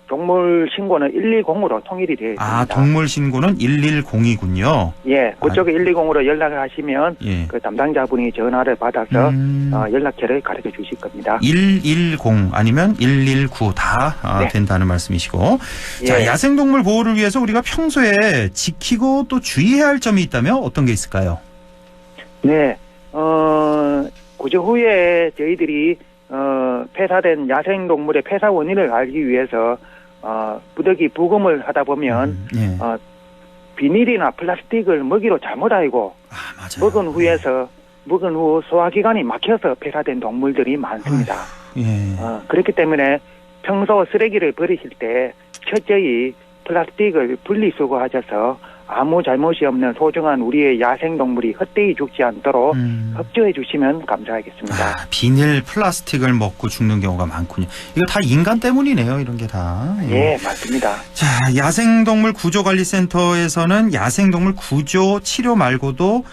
동물 신고는 120으로 통일이 되어 있습니다. 동물 신고는 110이군요. 예, 그쪽에 120으로 연락을 하시면 예. 그 담당자분이 전화를 받아서 연락처를 가르쳐 주실 겁니다. 110 아니면 119 다 네. 된다는 말씀이시고. 예. 자, 야생동물 보호를 위해서 우리가 평소에 지키고 또 주의해야 할 점이 있다면 어떤 게 있을까요? 네, 구조 후에 저희들이 폐사된 야생동물의 폐사 원인을 알기 위해서 부득이 부검을 하다 보면 비닐이나 플라스틱을 먹이로 잘못 알고 먹은 후 소화기관이 막혀서 폐사된 동물들이 많습니다. 그렇기 때문에 평소 쓰레기를 버리실 때 철저히 플라스틱을 분리수거하셔서 아무 잘못이 없는 소중한 우리의 야생동물이 헛되이 죽지 않도록 협조해 주시면 감사하겠습니다. 비닐, 플라스틱을 먹고 죽는 경우가 많군요. 이거 다 인간 때문이네요, 이런 게 다. 예, 맞습니다. 자, 야생동물 구조관리센터에서는 야생동물 구조 치료 말고도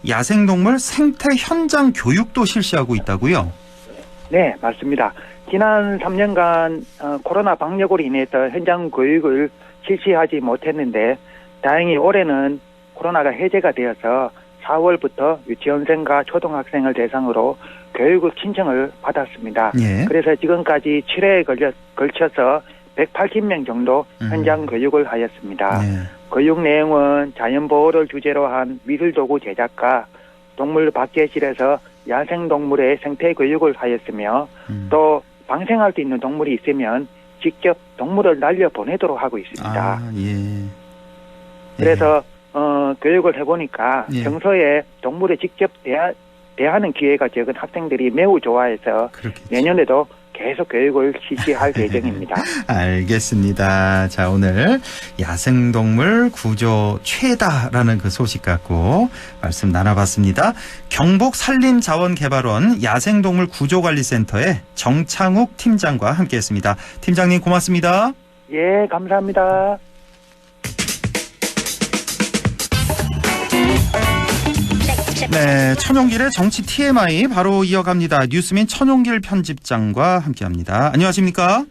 야생동물 생태 현장 교육도 실시하고 있다고요? 네, 맞습니다. 지난 3년간 코로나 방역으로 인해서 현장 교육을 실시하지 못했는데 다행히 올해는 코로나가 해제가 되어서 4월부터 유치원생과 초등학생을 대상으로 교육을 신청을 받았습니다. 예. 그래서 지금까지 7회에 걸쳐서 180명 정도 현장 교육을 하였습니다. 네. 교육 내용은 자연보호를 주제로 한 미술도구 제작과 동물 박제실에서 야생동물의 생태 교육을 하였으며 또 방생할 수 있는 동물이 있으면 직접 동물을 날려보내도록 하고 있습니다. 아, 예. 그래서 교육을 해보니까 예. 평소에 동물에 직접 대하는 기회가 적은 학생들이 매우 좋아해서 내년에도 계속 교육을 실시할 예정입니다. 알겠습니다. 자, 오늘 야생동물 구조 최다라는 그 소식 갖고 말씀 나눠봤습니다. 경북산림자원개발원 야생동물 구조관리센터의 정창욱 팀장과 함께했습니다. 팀장님 고맙습니다. 예, 감사합니다. 네, 천용길의 정치 TMI 바로 이어갑니다. 뉴스민 천용길 편집장과 함께합니다. 안녕하십니까?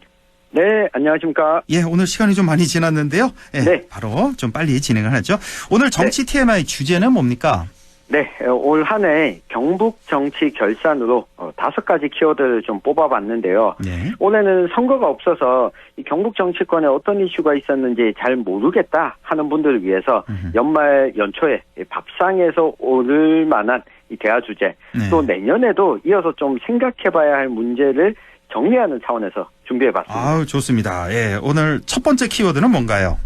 네, 안녕하십니까? 예, 오늘 시간이 좀 많이 지났는데요. 예, 네. 바로 좀 빨리 진행을 하죠. 오늘 정치 TMI 주제는 뭡니까? 네, 올 한 해 경북 정치 결산으로 5가지 키워드를 좀 뽑아봤는데요. 네. 올해는 선거가 없어서 이 경북 정치권에 어떤 이슈가 있었는지 잘 모르겠다 하는 분들을 위해서 연초에 밥상에서 오를 만한 이 대화 주제, 또 내년에도 이어서 좀 생각해봐야 할 문제를 정리하는 차원에서 준비해봤습니다. 아우, 좋습니다. 예, 오늘 첫 번째 키워드는 뭔가요?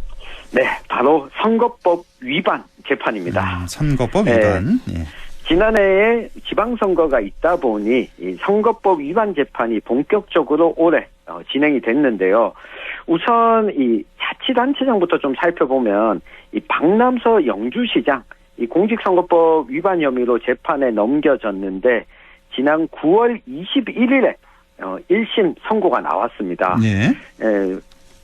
네, 바로 선거법 위반 재판입니다. 선거법 위반. 예. 지난해에 지방선거가 있다 보니 이 선거법 위반 재판이 본격적으로 올해 진행이 됐는데요. 우선 이 자치단체장부터 좀 살펴보면 이 박남서 영주시장 이 공직선거법 위반 혐의로 재판에 넘겨졌는데 지난 9월 21일에 1심 선고가 나왔습니다. 네.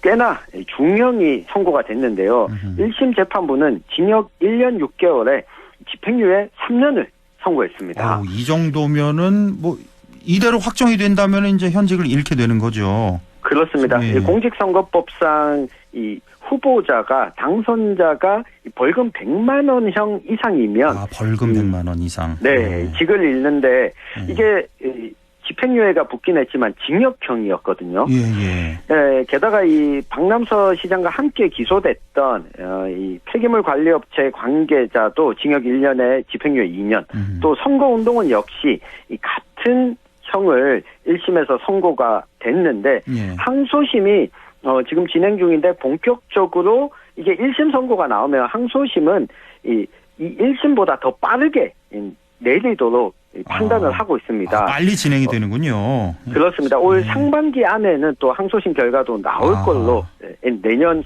꽤나 중형이 선고가 됐는데요. 1심 재판부는 징역 1년 6개월에 집행유예 3년을 선고했습니다. 이 정도면은 뭐 이대로 확정이 된다면 이제 현직을 잃게 되는 거죠. 그렇습니다. 예. 공직선거법상 이 후보자가 당선자가 벌금 100만 원형 이상이면 벌금 100만 원 이상. 네, 직을 잃는데 이게 집행유예가 붙긴 했지만 징역형이었거든요. 예. 게다가 이 박남서 시장과 함께 기소됐던 이 폐기물 관리업체 관계자도 징역 1년에 집행유예 2년. 또 선거운동은 역시 이 같은 형을 1심에서 선고가 됐는데 항소심이 지금 진행 중인데 본격적으로 이게 1심 선고가 나오면 항소심은 이 1심보다 더 빠르게 내리도록 판단을 하고 있습니다. 빨리 진행이 되는군요. 그렇습니다. 올 상반기 안에는 또 항소심 결과도 나올 걸로 내년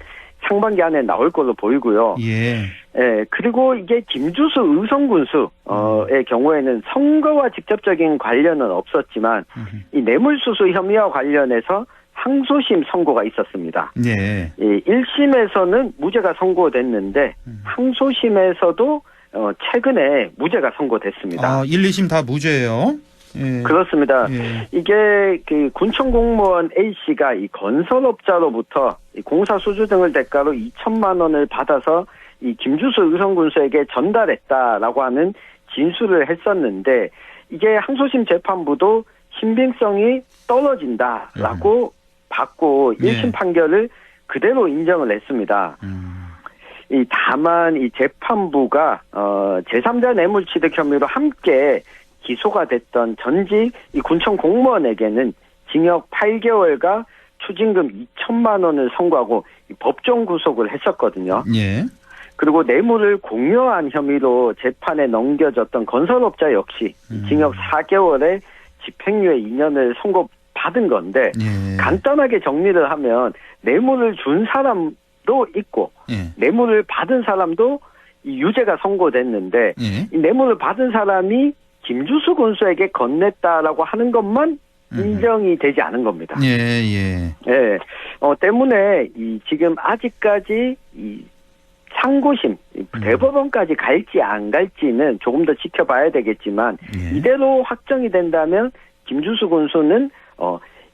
상반기 안에 나올 걸로 보이고요. 예. 그리고 이게 김주수 의성군수의 경우에는 선거와 직접적인 관련은 없었지만 이 뇌물수수 혐의와 관련해서 항소심 선고가 있었습니다. 네. 1심에서는 무죄가 선고됐는데 항소심에서도 최근에 무죄가 선고됐습니다. 1, 2심 다 무죄예요? 예. 그렇습니다. 예. 이게 그 군청 공무원 A 씨가 이 건설업자로부터 이 공사 수주 등을 대가로 2천만 원을 받아서 이 김주수 의성군수에게 전달했다라고 하는 진술을 했었는데 이게 항소심 재판부도 신빙성이 떨어진다라고 받고 1심 판결을 그대로 인정을 했습니다. 다만 이 재판부가 제3자 뇌물 취득 혐의로 함께 기소가 됐던 전직 이 군청 공무원에게는 징역 8개월과 추징금 2천만 원을 선고하고 법정 구속을 했었거든요. 예. 그리고 뇌물을 공여한 혐의로 재판에 넘겨졌던 건설업자 역시 징역 4개월에 집행유예 2년을 선고받은 건데 간단하게 정리를 하면 뇌물을 준 사람도 있고 뇌물을 받은 사람도 이 유죄가 선고됐는데 이 뇌물을 받은 사람이 김주수 군수에게 건넸다라고 하는 것만 인정이 되지 않은 겁니다. 때문에 이 지금 아직까지 이 상고심 대법원까지 갈지 안 갈지는 조금 더 지켜봐야 되겠지만 이대로 확정이 된다면 김주수 군수는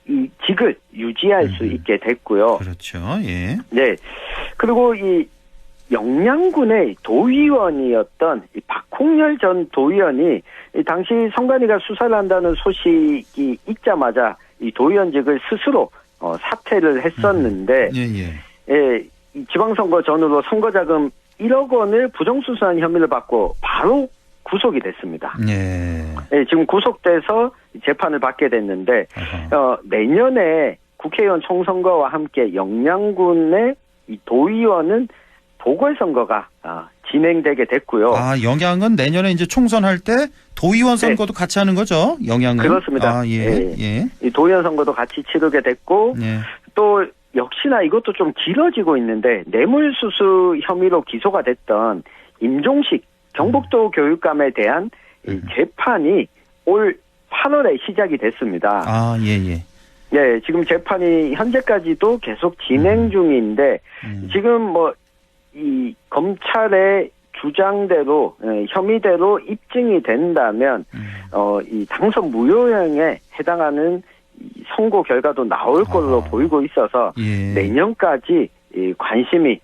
이 직을 유지할 수 있게 됐고요. 그렇죠. 예. 네. 그리고 이 영양군의 도의원이었던 이 박홍렬 전 도의원이 이 당시 선관위가 수사를 한다는 소식이 있자마자 이 도의원직을 스스로 사퇴를 했었는데 이 지방선거 전후로 선거자금 1억 원을 부정수수한 혐의를 받고 바로 구속이 됐습니다. 지금 구속돼서 재판을 받게 됐는데 내년에 국회의원 총선거와 함께 영양군의 이 도의원은 보궐선거가 진행되게 됐고요. 영양은 내년에 이제 총선할 때 도의원 선거도 같이 하는 거죠? 영양은. 그렇습니다. 이 도의원 선거도 같이 치르게 됐고 또 역시나 이것도 좀 길어지고 있는데 뇌물수수 혐의로 기소가 됐던 임종식 경북도 교육감에 대한 이 재판이 올 8월에 시작이 됐습니다. 지금 재판이 현재까지도 계속 진행 중인데 지금 이 검찰의 주장대로 혐의대로 입증이 된다면 이 당선 무효형에 해당하는 선고 결과도 나올 걸로 보이고 있어서 내년까지 관심이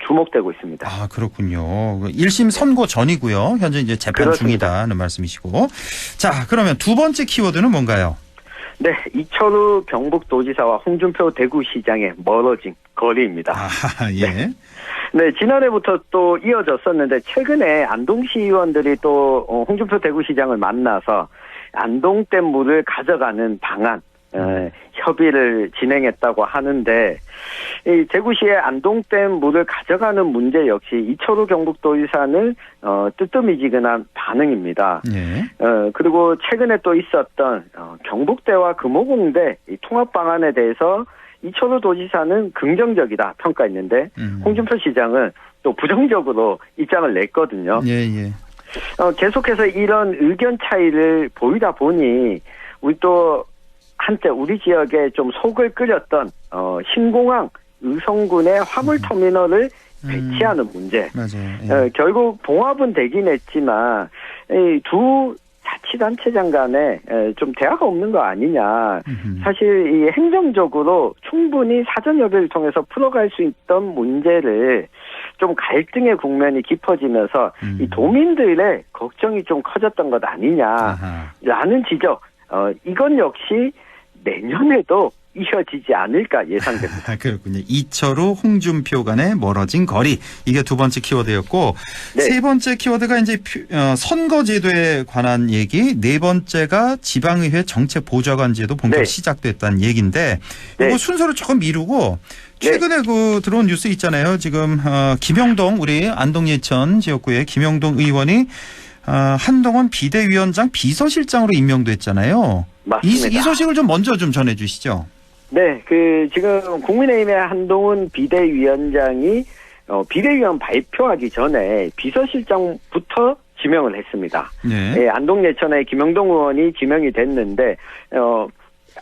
주목되고 있습니다. 그렇군요. 1심 선고 전이고요. 현재 이제 재판 중이다는 말씀이시고. 자, 그러면 두 번째 키워드는 뭔가요? 네, 이철우 경북도지사와 홍준표 대구시장의 멀어진 거리입니다. 네, 지난해부터 또 이어졌었는데 최근에 안동시 의원들이 또 홍준표 대구시장을 만나서 안동댐 물을 가져가는 방안 협의를 진행했다고 하는데 이 대구시의 안동댐 물을 가져가는 문제 역시 이철우 경북도지사는 뜨뜻미지근한 반응입니다. 그리고 최근에 또 있었던 경북대와 금호공대 이 통합 방안에 대해서 이철우 도지사는 긍정적이다 평가했는데 홍준표 시장은 또 부정적으로 입장을 냈거든요. 계속해서 이런 의견 차이를 보이다 보니 우리 또 한때 우리 지역에 좀 속을 끓였던 신공항 의성군의 화물터미널을 배치하는 문제. 결국 봉합은 되긴 했지만 이 두 자치단체장 간에 좀 대화가 없는 거 아니냐. 사실 이 행정적으로 충분히 사전 협의를 통해서 풀어갈 수 있던 문제를 좀 갈등의 국면이 깊어지면서 이 도민들의 걱정이 좀 커졌던 것 아니냐라는 지적. 이건 역시 내년에도 이어지지 않을까 예상됩니다. 그렇군요. 이철우, 홍준표 간의 멀어진 거리. 이게 두 번째 키워드였고 세 번째 키워드가 이제 선거제도에 관한 얘기, 네 번째가 지방의회 정책보좌관제도 본격 시작됐다는 얘기인데 이거 순서를 조금 미루고 최근에 들어온 뉴스 있잖아요. 지금 김영동 우리 안동 예천 지역구의 김영동 의원이 한동훈 비대위원장 비서실장으로 임명됐잖아요. 맞습니다. 이 소식을 좀 먼저 좀 전해주시죠. 네, 지금 국민의힘의 한동훈 비대위원장이 비대위원 발표하기 전에 비서실장부터 지명을 했습니다. 안동 예천의 김영동 의원이 지명이 됐는데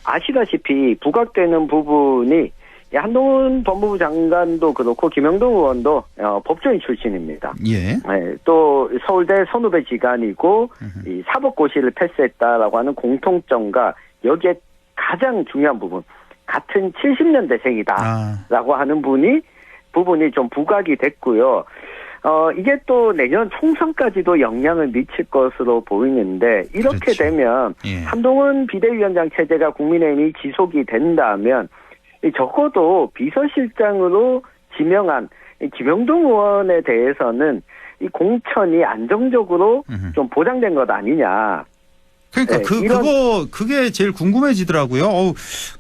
아시다시피 부각되는 부분이 한동훈 법무부 장관도 그렇고 김영동 의원도 법조인 출신입니다. 또 서울대 선후배 지간이고 이 사법고시를 패스했다라고 하는 공통점과 여기에 가장 중요한 부분 같은 70년대생이다라고 하는 부분이 좀 부각이 됐고요. 이게 또 내년 총선까지도 영향을 미칠 것으로 보이는데 이렇게 되면 한동훈 비대위원장 체제가 국민의힘이 지속이 된다면 적어도 비서실장으로 지명한 김영동 의원에 대해서는 이 공천이 안정적으로 좀 보장된 것 아니냐. 그러니까 그게 제일 궁금해지더라고요.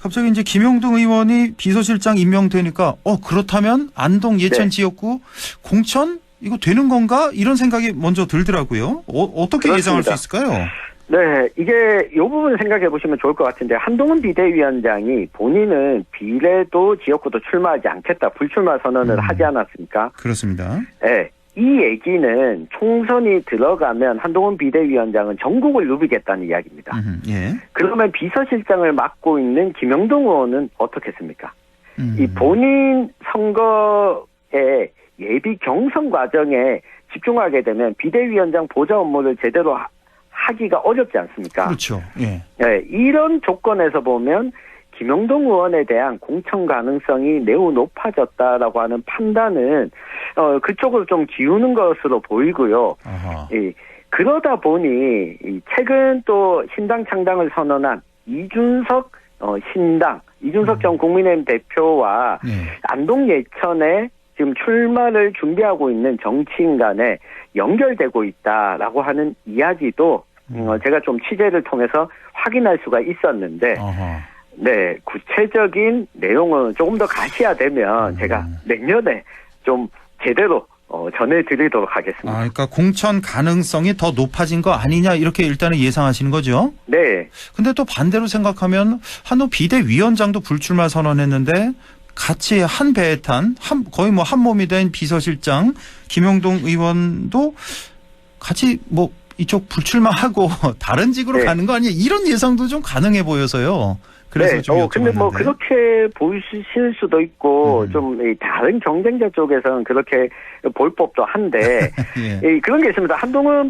갑자기 이제 김영동 의원이 비서실장 임명되니까 그렇다면 안동 예천 지역구 공천 이거 되는 건가? 이런 생각이 먼저 들더라고요. 어떻게 그렇습니다. 예상할 수 있을까요? 네, 이게 이 부분 생각해 보시면 좋을 것 같은데 한동훈 비대위원장이 본인은 비례도 지역구도 출마하지 않겠다 불출마 선언을 하지 않았습니까? 그렇습니다. 네, 이 얘기는 총선이 들어가면 한동훈 비대위원장은 전국을 누비겠다는 이야기입니다. 그러면 비서실장을 맡고 있는 김영동 의원은 어떻겠습니까? 이 본인 선거의 예비 경선 과정에 집중하게 되면 비대위원장 보좌 업무를 제대로 하기가 어렵지 않습니까? 그렇죠. 네, 이런 조건에서 보면 김영동 의원에 대한 공천 가능성이 매우 높아졌다라고 하는 판단은 그쪽으로 좀 기우는 것으로 보이고요. 그러다 보니 최근 또 신당 창당을 선언한 이준석 신당 이준석 전 국민의힘 대표와 안동 예천에 지금 출마를 준비하고 있는 정치인 간에 연결되고 있다라고 하는 이야기도 제가 좀 취재를 통해서 확인할 수가 있었는데 네, 구체적인 내용은 조금 더 가시화되면 제가 내년에 좀 제대로 전해드리도록 하겠습니다. 그러니까 공천 가능성이 더 높아진 거 아니냐 이렇게 일단은 예상하시는 거죠? 네. 근데 또 반대로 생각하면 한동 비대위원장도 불출마 선언했는데 같이 한 배에 탄 거의 뭐 한 몸이 된 비서실장 김영동 의원도 같이 뭐 이쪽 불출마하고 다른 직으로 가는 거 아니냐 이런 예상도 좀 가능해 보여서요. 그래서 좀 근데 뭐 그렇게 보이실 수도 있고 좀 다른 경쟁자 쪽에서는 그렇게 볼 법도 한데 그런 게 있습니다. 한동훈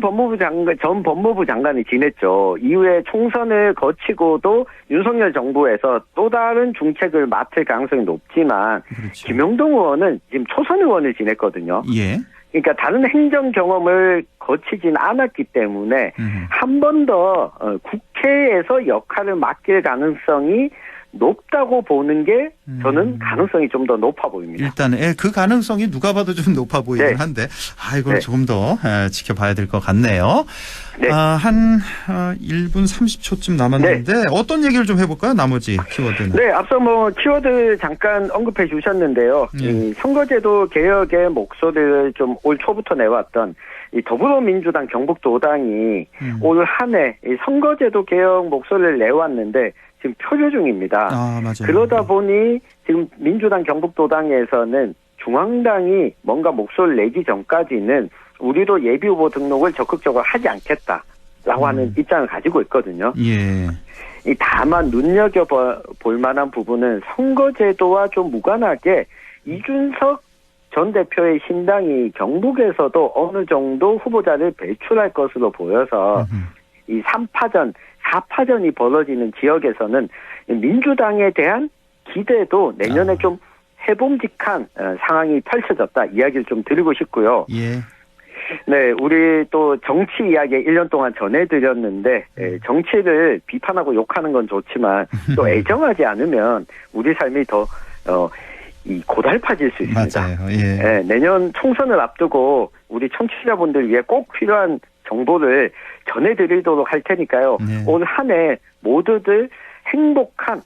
전 법무부 장관이 지냈죠. 이후에 총선을 거치고도 윤석열 정부에서 또 다른 중책을 맡을 가능성이 높지만 김영동 의원은 지금 초선 의원을 지냈거든요. 그러니까 다른 행정 경험을 거치진 않았기 때문에 한 번 더 국회에서 역할을 맡길 가능성이 높다고 보는 게 저는 가능성이 좀 더 높아 보입니다. 일단 그 가능성이 누가 봐도 좀 높아 보이긴 한데 이걸 조금 더 지켜봐야 될 것 같네요. 한 1분 30초쯤 남았는데 어떤 얘기를 좀 해볼까요? 나머지 키워드는. 네, 앞서 뭐 키워드 잠깐 언급해 주셨는데요. 이 선거제도 개혁의 목소리를 좀 올 초부터 내왔던 이 더불어민주당 경북도당이 올 한 해 선거제도 개혁 목소리를 내왔는데 지금 표류 중입니다. 맞아요. 그러다 보니 지금 민주당 경북도당에서는 중앙당이 뭔가 목소리를 내기 전까지는 우리도 예비후보 등록을 적극적으로 하지 않겠다라고 하는 입장을 가지고 있거든요. 다만 눈여겨볼 만한 부분은 선거제도와 좀 무관하게 이준석 전 대표의 신당이 경북에서도 어느 정도 후보자를 배출할 것으로 보여서 이 3파전, 4파전이 벌어지는 지역에서는 민주당에 대한 기대도 내년에 좀 해봄직한 상황이 펼쳐졌다 이야기를 좀 드리고 싶고요. 네, 우리 또 정치 이야기 1년 동안 전해드렸는데 정치를 비판하고 욕하는 건 좋지만 또 애정하지 않으면 우리 삶이 더 고달파질 수 있습니다. 내년 총선을 앞두고 우리 청취자분들 위해 꼭 필요한 정보를 전해드리도록 할 테니까요. 올 한 해 모두들 행복한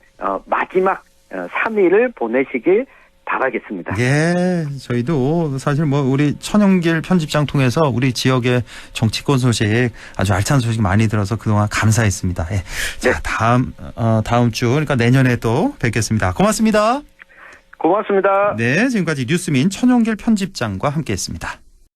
마지막 3일을 보내시길 바라겠습니다. 저희도 사실 뭐 우리 천영길 편집장 통해서 우리 지역의 정치권 소식 아주 알찬 소식 많이 들어서 그동안 감사했습니다. 자, 다음 주 그러니까 내년에 또 뵙겠습니다. 고맙습니다. 고맙습니다. 네, 지금까지 뉴스민 천영길 편집장과 함께했습니다.